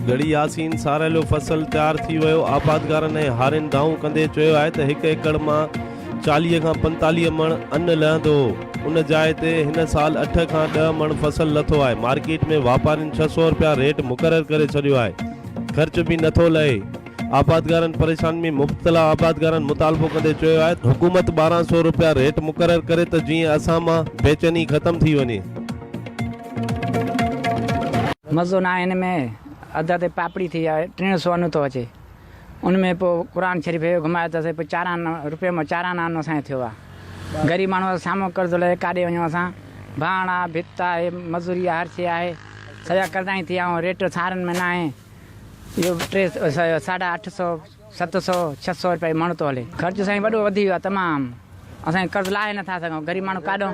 गड़ी यासीन सारेलो फसल तैयार थी वियो। आबादगारनि ऐं हारिन दाऊं कंदे चयो आहे त 1 एकड़ मां 40 खां 45 मण अन्न लहंदो हो। उन जाइ ते हिन साल 8 खां 10 मण फसल लथो आहे। मार्केट में वापारिन 600 रुपया रेट मुक़रर करे छॾियो आहे। ख़र्च भी नथो लहे। आबादगारनि परेशानी में मुब्तला आबादगारनि मुतालबो कंदे चयो आहे हुकूमत 1200 रुपया रेट मुक़रर करे त जीअं असां मां बेचैनी ख़त्म थी वञे। मज़ो ना इन में अदा ते पापड़ी थी आहे 300 अनु थो अचे। उनमें पोइ क़ुरान शरीफ़ घुमाए त पोइ 4 रुपये में 4 आनो असांखे थियो आहे। ग़रीब माण्हू साम्हूं कर्ज़ लहे काॾे वञूं असां। भाण आहे, भित आहे, मज़ूरी आहे, हर शइ आहे। सॼा कर्ज़ा ई थी विया ऐं रेट सारनि में न आहे। इहो 850, 700, 600 रुपए मण थो हले। ख़र्च साईं वॾो वधी वियो आहे तमामु। असांखे कर्ज़ लाहे नथा सघूं। ग़रीब माण्हू काॾो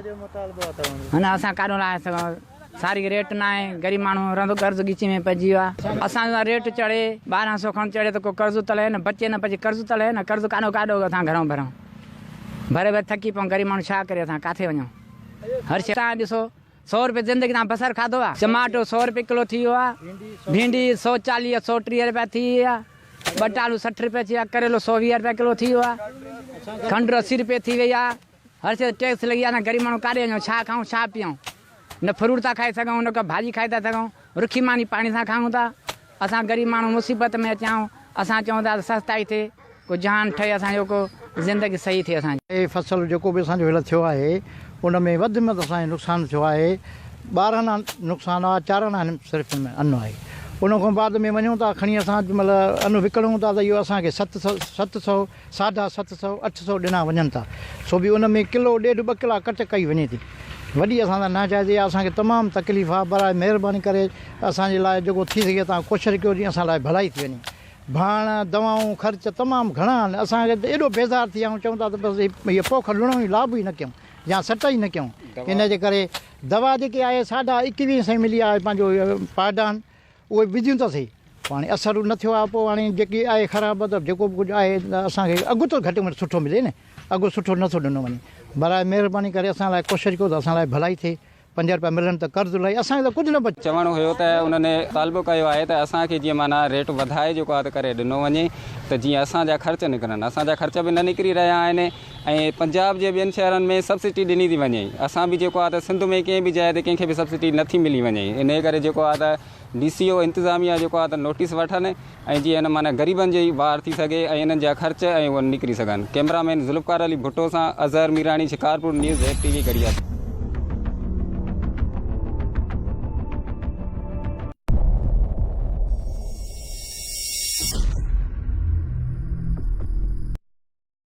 न असां काॾो लाहे सघूं। सारी रेट न आहे। ग़रीब माण्हू रहंदो कर्ज़ ॻीची में पइजी वियो आहे। असांजो रेट चढ़े 1200 खण चढ़े त को कर्ज़ तले न बचे न बचे कर्ज़ तले न कर्ज़ काॾो असां घरों भरूं भरे भरे थकी पऊं। ग़रीब माण्हू छा करे असां किथे वञूं। हर शइ तव्हां ॾिसो 100 रुपए ज़िंदगी तव्हां बसर खाधो आहे। टमाटो 100 रुपए किलो थी वियो आहे। भिंडी 140, 130 रुपया थी वई आहे। बटालू 60 रुपए थी विया। करेलो 120 रुपया किलो थी वियो आहे। खंडु 80 रुपए थी वई आहे। हर शइ टैक्स लॻी आहे न। ग़रीब माण्हू काॾे वञूं छा खाऊं छा पीऊं। न फ्रूट था खाई सघूं न का भाॼी खाई था सघूं। रुखी मानी पाणी सां खाऊं था। असां ग़रीब माण्हू मुसीबत में अचाऊं। असां चऊं था सस्ताई थिए को जान ठहे असांजो को ज़िंदगी सही थिए असांजी। फसल जेको बि असांजो हींअर थियो आहे उन में वधि में असांजो नुक़सानु थियो आहे। 12 आना नुक़सानु आहे। 4 आना सिर्फ़ु अन्न आहे। उन खां बाद में वञूं था खणी असां मतिलबु अन्न विकिणूं था त इहो असांखे 700, 750, 800 ॾिना वञनि था। सो बि उन में किलो 1.5, 2 किला कट कई वञे थी। वॾी असां सां नाजाइज़ आहे। असांखे तमामु तकलीफ़ आहे। बराए महिरबानी करे असांजे लाइ जेको थी सघे तव्हां कोशिशि कयो जीअं असां लाइ भलाई थी वञे। भाण दवाऊं ख़र्च तमामु घणा आहिनि। असांखे त एॾो बेज़ार थी विया चऊं था त बसि इहे पोख लुणो ई लाभ ई न कयूं या सट ई न कयूं। इन जे करे दवा जेके आहे 2150 मिली आहे पंहिंजो पाडान उहे विझियूं था सही हाणे असरु न थियो आहे। पोइ हाणे जेकी आहे ख़राबु मतिलबु जेको बि कुझु आहे असांखे अघु त घटि में सुठो मिले न। अघु सुठो नथो ॾिनो वञे। बराए महिरबानी करे असां लाइ कोशिशि कयो त असां लाइ भलाई थिए। 5 रुपया मिलनि त कर्ज़ लही असांखे त कुझु न बचे। चवणो हुयो त उन्हनि तालबो कयो आहे त असांखे जीअं माना रेट वधाए जेको आहे त करे ॾिनो वञे त जीअं असांजा ख़र्च निकिरनि। असांजा ख़र्च बि न निकिरी रहिया आहिनि ऐं पंजाब जे ॿियनि शहरनि में सब्सिडी ॾिनी थी वञे। असां बि जेको आहे त सिंध में कंहिं बि जाइ ते कंहिंखे बि सब्सिडी नथी मिली वञे। इन करे जेको आहे त DCO इंतिज़ामिया जेको आहे त नोटिस वठनि ऐं जीअं माना ग़रीबनि जी वार थी सघे ऐं इन्हनि जा ख़र्च ऐं उहे निकिरी सघनि। कैमरामैन ज़ुल्फ़कार अली भुट्टो सां अज़हर मीराणी, शिकारपुर न्यूज़, TV गढ़िया।